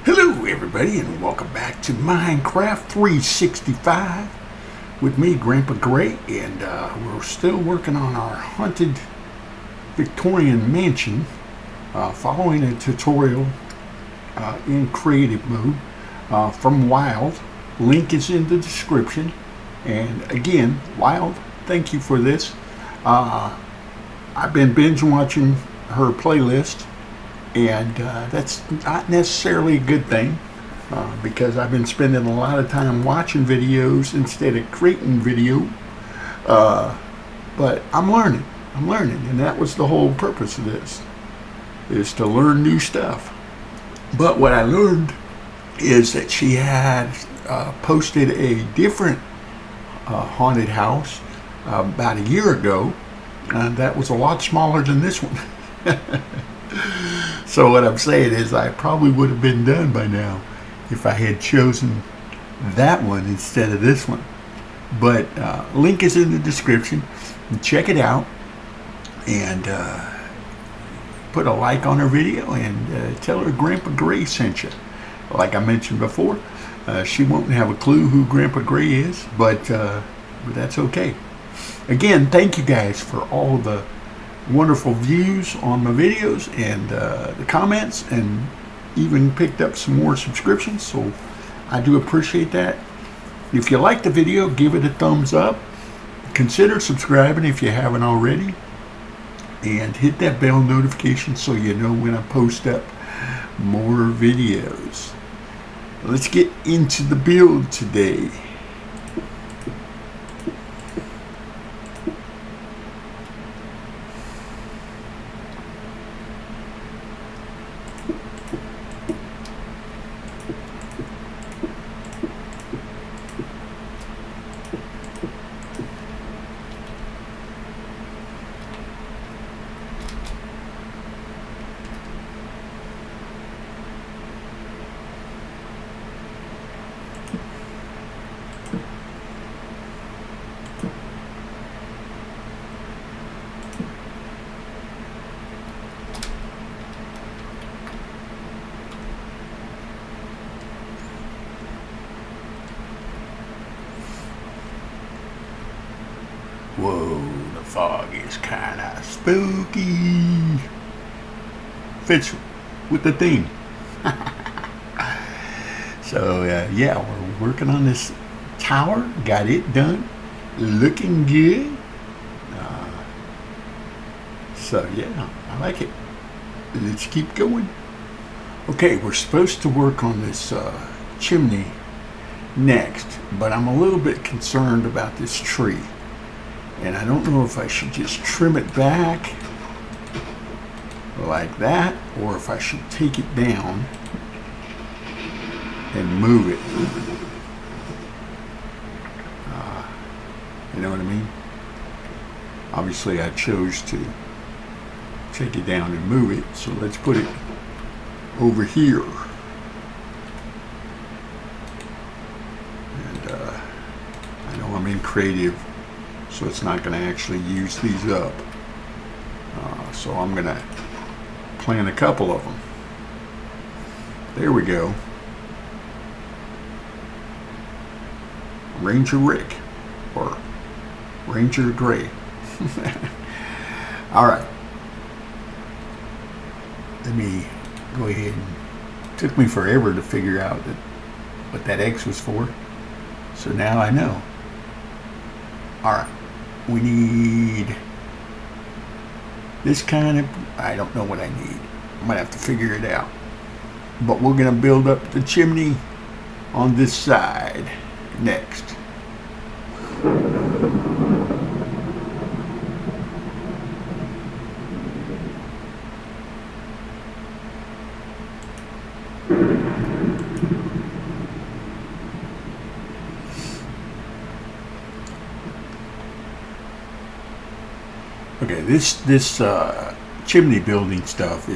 Hello everybody and welcome back to Minecraft 365 with me, Grandpa Gray, and we're still working on our haunted Victorian mansion, following a tutorial in creative mode from Wild. Link is in the description, and again, Wild, thank you for this. I've been binge watching her playlist, and that's not necessarily a good thing because I've been spending a lot of time watching videos instead of creating video. But I'm learning, and that was the whole purpose of this, is to learn new stuff. But what I learned is that she had posted a different haunted house about a year ago, and that was a lot smaller than this one. So what I'm saying is I probably would have been done by now if I had chosen that one instead of this one. But link is in the description. Check it out and put a like on her video and tell her Grandpa Gray sent you. Like I mentioned before, she won't have a clue who Grandpa Gray is, but that's okay. Again, thank you guys for all the wonderful views on my videos and the comments, and even picked up some more subscriptions, so I do appreciate that. If you like the video, give it a thumbs up, consider subscribing if you haven't already, and hit that bell notification so you know when I post up more videos. Let's get into the build today. Whoa, the fog is kind of spooky. Fits with the theme. So, yeah, we're working on this tower. Got it done. Looking good. So, yeah, I like it. Let's keep going. Okay, we're supposed to work on this chimney next, but I'm a little bit concerned about this tree. And I don't know if I should just trim it back like that, or if I should take it down and move it. You know what I mean? Obviously I chose to take it down and move it, so let's put it over here. And I know I'm in creative, so it's not going to actually use these up. So I'm going to plant a couple of them. There we go. Ranger Rick, or Ranger Gray. All right. Let me go ahead and, took me forever to figure out what that X was for. So now I know. All right. We need this kind of, I don't know what I need. I'm gonna have to figure it out. But we're gonna build up the chimney on this side next. Okay, this chimney building stuff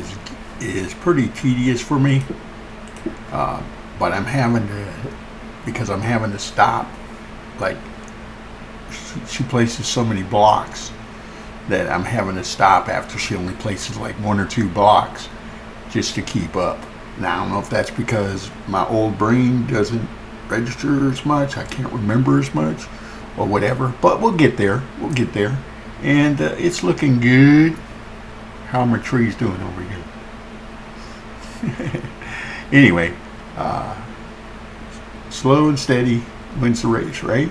is pretty tedious for me, but I'm having to, because I'm having to stop. Like, she places so many blocks that I'm having to stop after she only places like 1 or 2 blocks just to keep up. Now, I don't know if that's because my old brain doesn't register as much, I can't remember as much, or whatever, but we'll get there. We'll get there. And it's looking good. How are my trees doing over here? Anyway, slow and steady wins the race, right?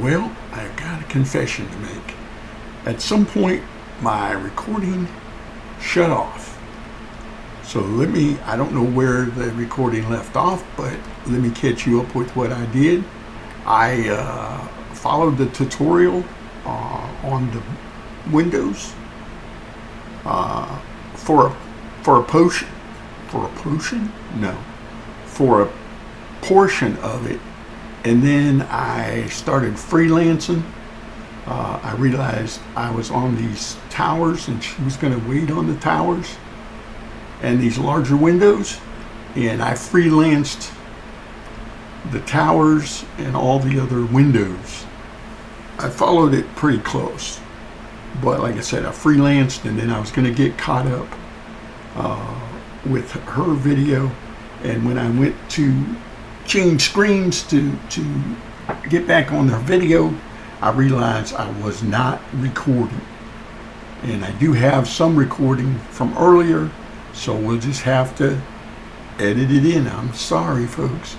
Well, I've got a confession to make. At some point, my recording shut off. So I don't know where the recording left off, but let me catch you up with what I did. I followed the tutorial on the Windows for a potion. For a potion? No. For a portion of it. And then I started freelancing. I realized I was on these towers and she was going to wait on the towers and these larger windows. And I freelanced the towers and all the other windows. I followed it pretty close. But like I said, I freelanced and then I was going to get caught up with her video. And when I went to change screens to get back on her video, I realized I was not recording. And I do have some recording from earlier, so we'll just have to edit it in. I'm sorry, folks.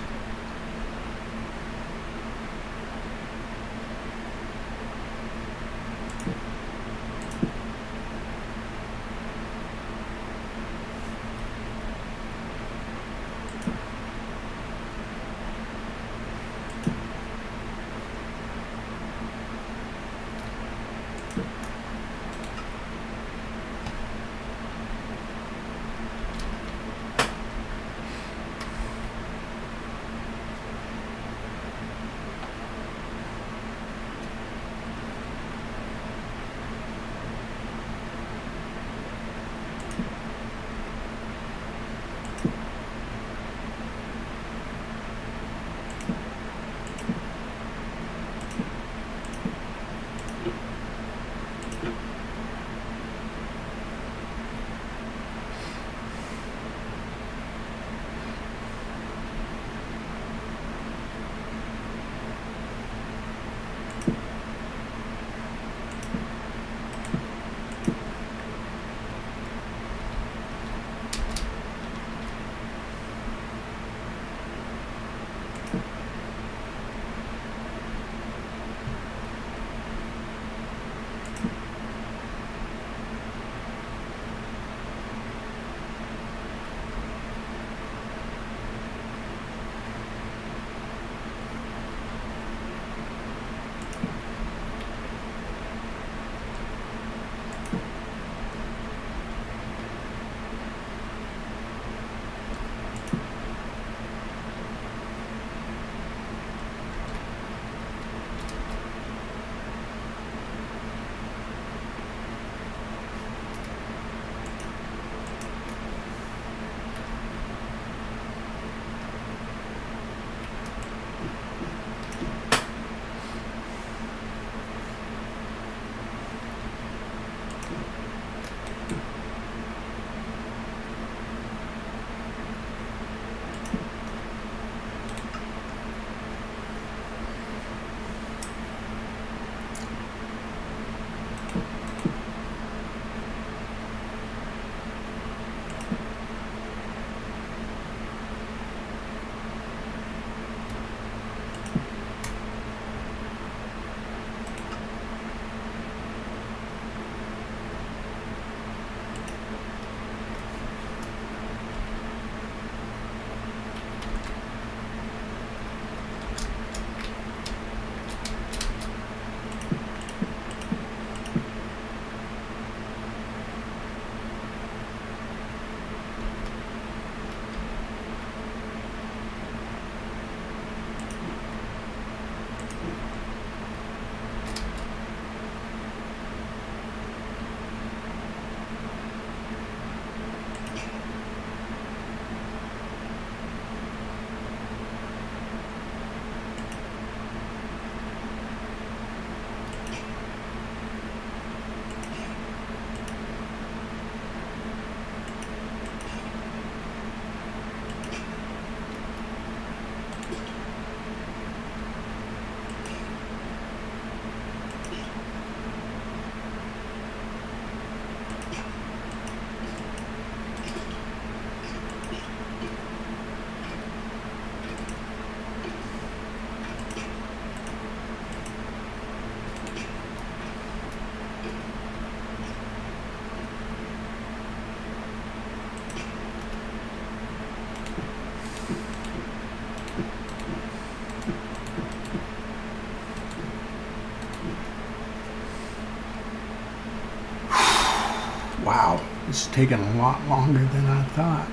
It's taking a lot longer than I thought.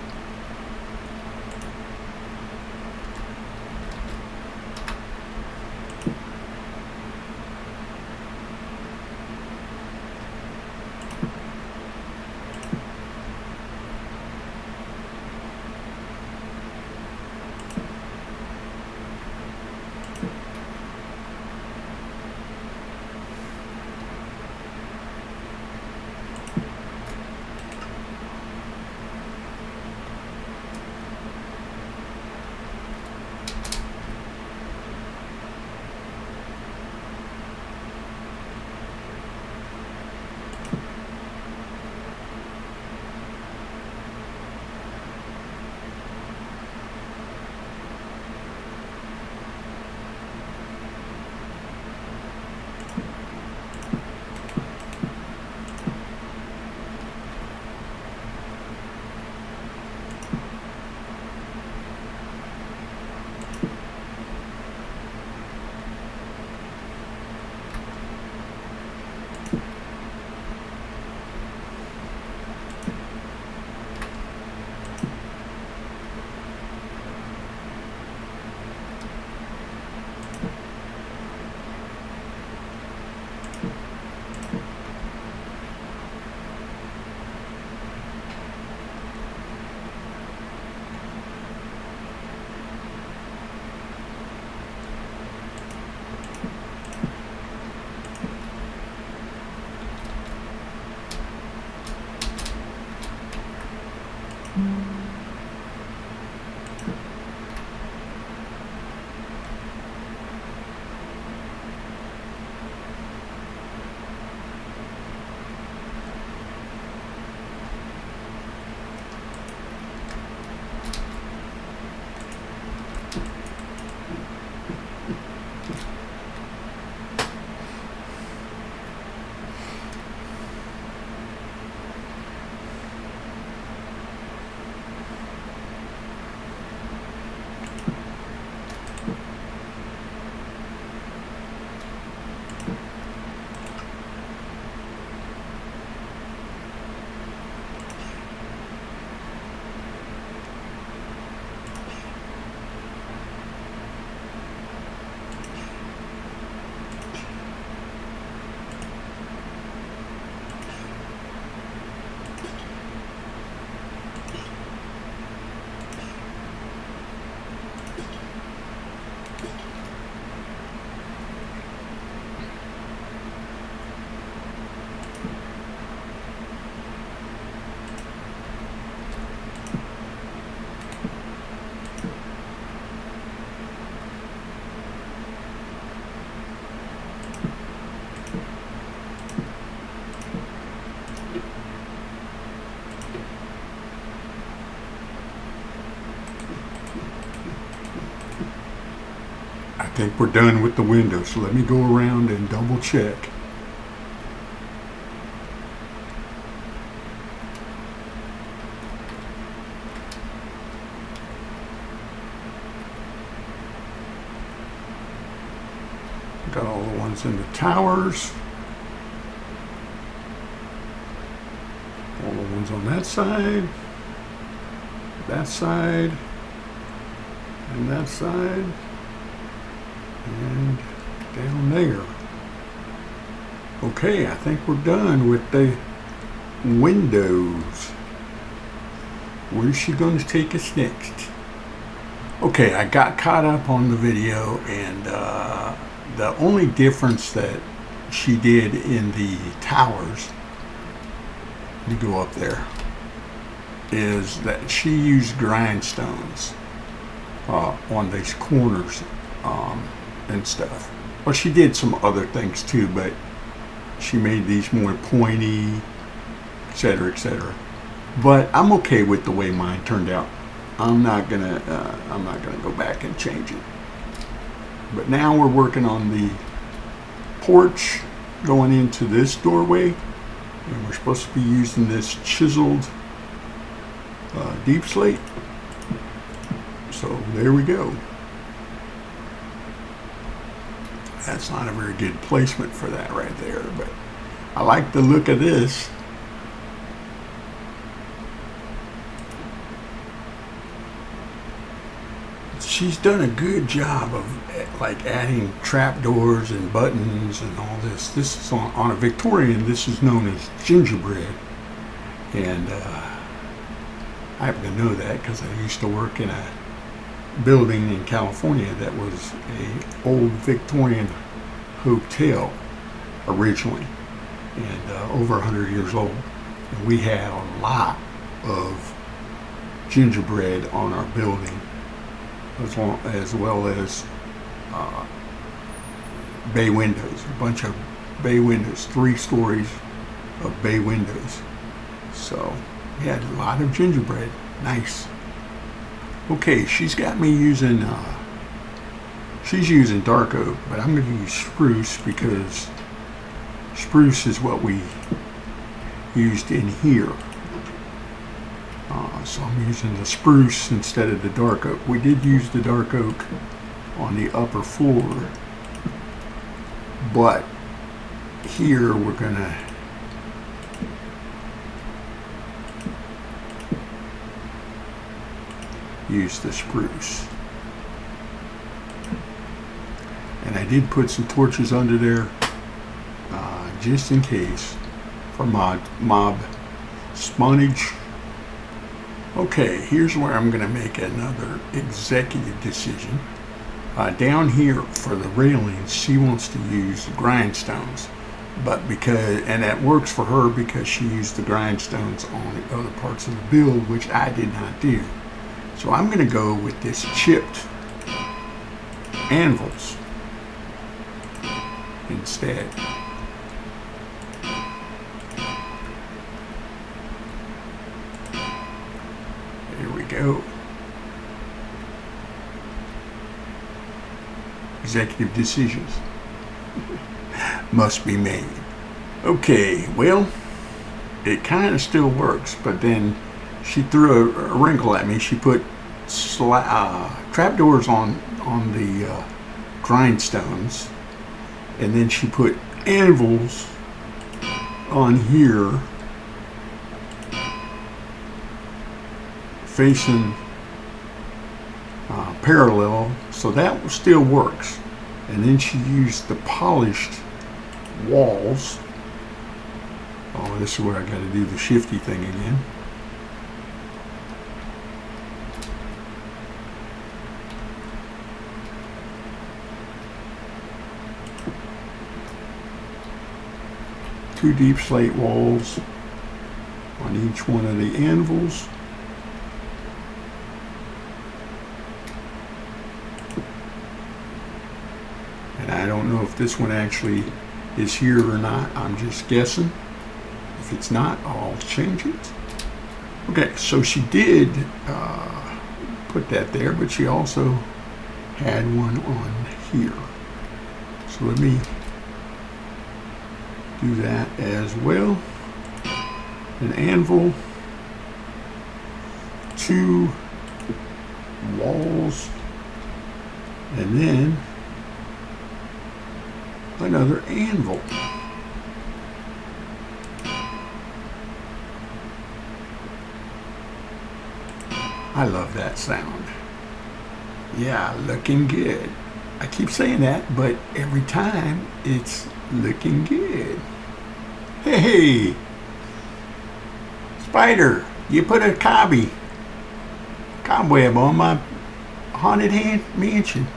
I think we're done with the window, so let me go around and double check. Got all the ones in the towers. All the ones on that side, and that side, and down there. Okay, I think we're done with the windows. Where's she going to take us next? Okay, I got caught up on the video, and the only difference that she did in the towers, you go up there, is that she used grindstones on these corners and stuff. Well, she did some other things too, but she made these more pointy, etc., etc. But I'm okay with the way mine turned out. I'm not gonna go back and change it. But now we're working on the porch going into this doorway, and we're supposed to be using this chiseled deep slate. So there we go. That's not a very good placement for that right there, but I like the look of this. she's done a good job of like adding trapdoors and buttons and all this. This is on a Victorian. This is known as gingerbread, and I happen to know that because I used to work in a building in California that was a old Victorian hotel originally, and over 100 years old. And we had a lot of gingerbread on our building, as well as bay windows, a bunch of bay windows, 3 stories of bay windows. So we had a lot of gingerbread. Nice. Okay, she's got me using, she's using dark oak, but I'm going to use spruce because spruce is what we used in here. So I'm using the spruce instead of the dark oak. We did use the dark oak on the upper floor, but here we're going to use the spruce. And I did put some torches under there just in case for mob spawnage. Okay, here's where I'm going to make another executive decision. Down here for the railings, she wants to use the grindstones, but and that works for her because she used the grindstones on the other parts of the build, which I did not do. So I'm going to go with this chipped anvils instead. There we go. Executive decisions must be made. Okay, well, it kind of still works, but then she threw a wrinkle at me. She put trapdoors on the grindstones, and then she put anvils on here facing parallel, so that still works. And then she used the polished walls. Oh, this is where I got to do the shifty thing again. Two deep slate walls on each one of the anvils. And I don't know if this one actually is here or not. I'm just guessing. If it's not, I'll change it. Okay, so she did put that there, but she also had one on here. So let me do that as well. An anvil, 2 walls, and then another anvil. I love that sound. Yeah, looking good. I keep saying that, but every time it's looking good. Hey, Spider, you put a cobweb on my haunted mansion.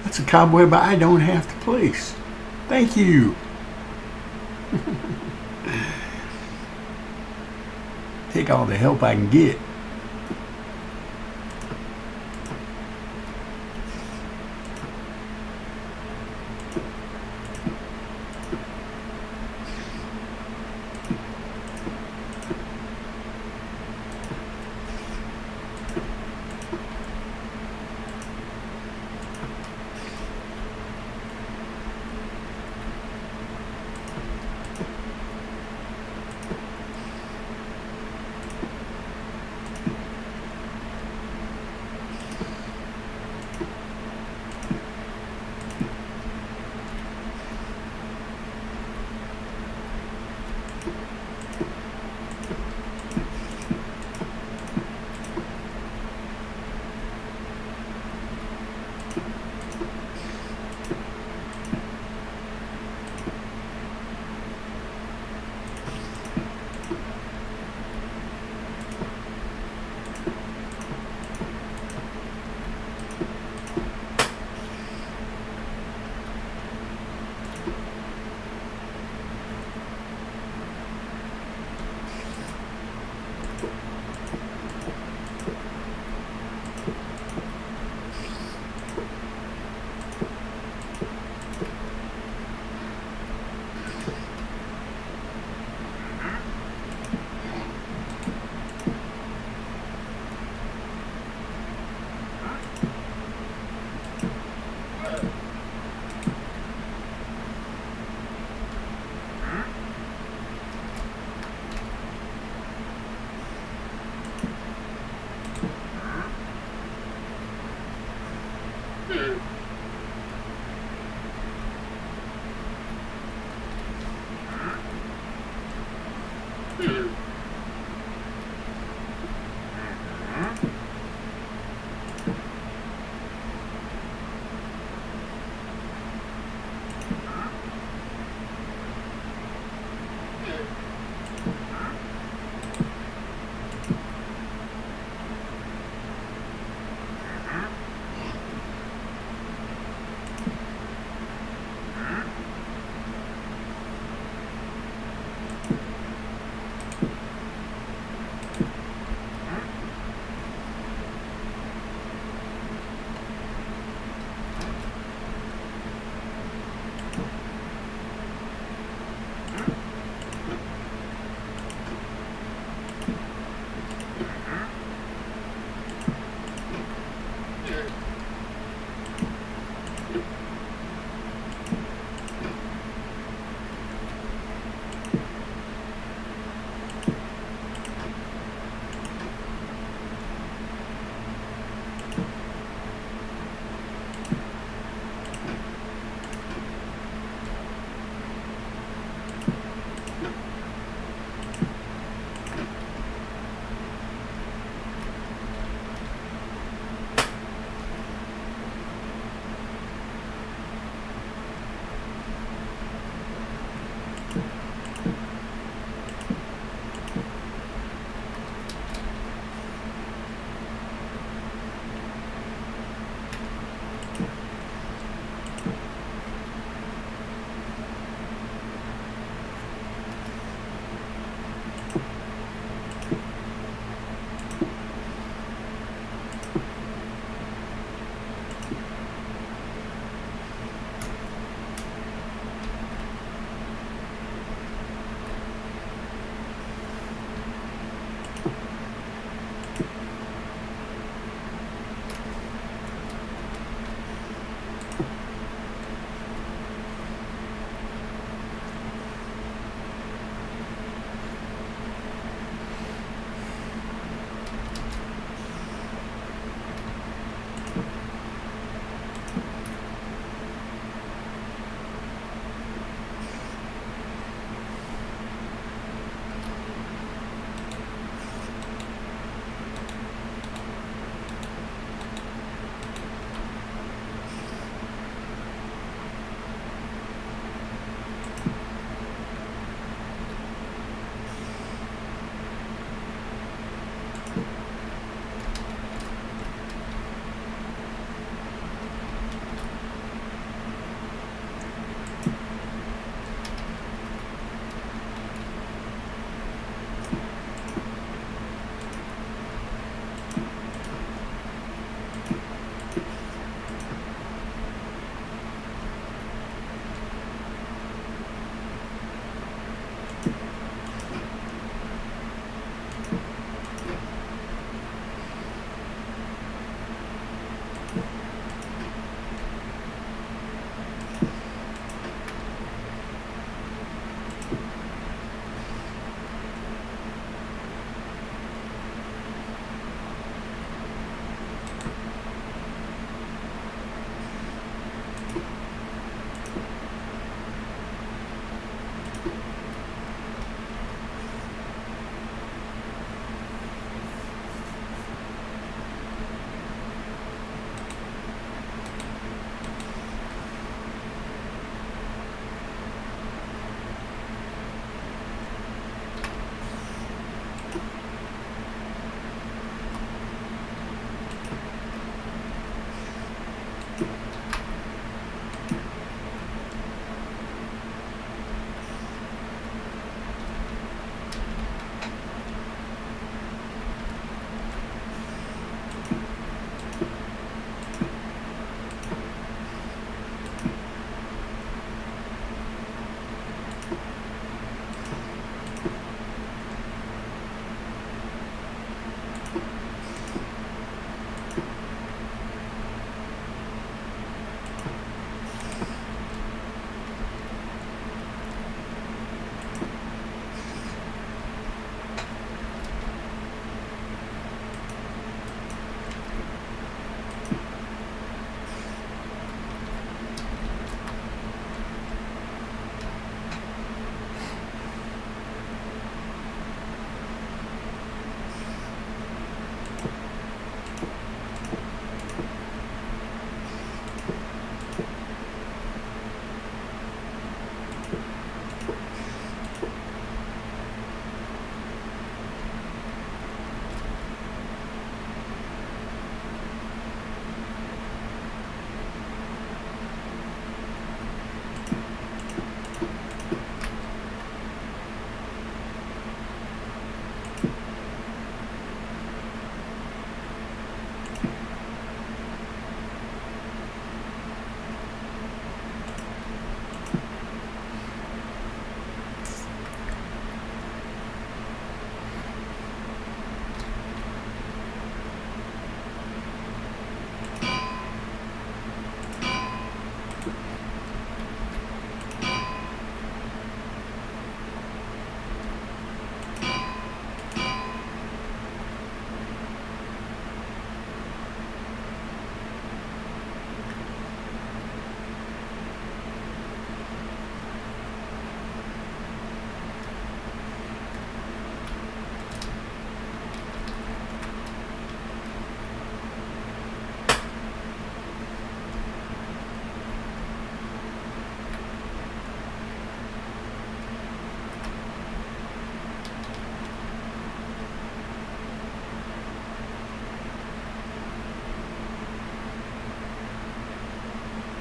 That's a cobweb I don't have to place. Thank you. Take all the help I can get.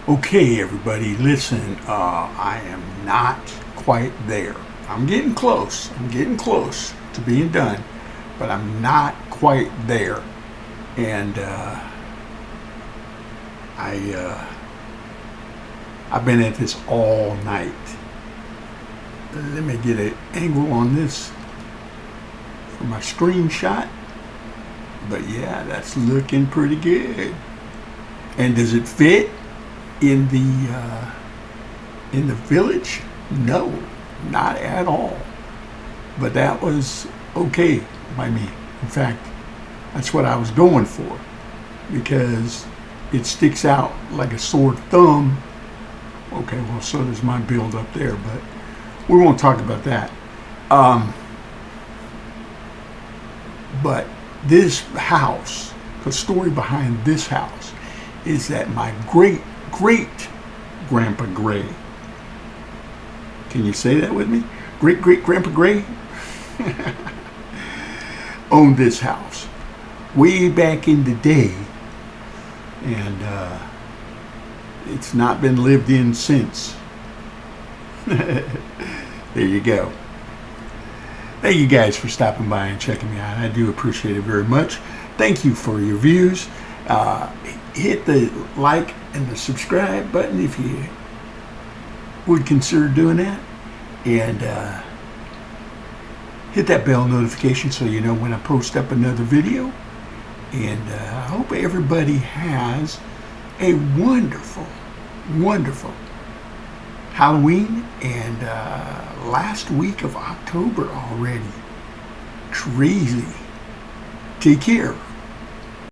Okay, everybody, listen. I am not quite there. I'm getting close. I'm getting close to being done, but I'm not quite there. And I've been at this all night. Let me get an angle on this for my screenshot. But yeah, that's looking pretty good. And does it fit in the village? No, not at all. But that was okay by me. In fact, that's what I was going for, because it sticks out like a sore thumb. Okay, well, so does my build up there, but we won't talk about that. But this house, the story behind this house is that my great Grandpa Gray, can you say that with me? Great Grandpa Gray owned this house way back in the day, and it's not been lived in since. There you go. Thank you guys for stopping by and checking me out. I do appreciate it very much. Thank you for your views. Hit the like and the subscribe button if you would consider doing that. And hit that bell notification so you know when I post up another video. And I hope everybody has a wonderful, wonderful Halloween and last week of October already. Crazy. Take care.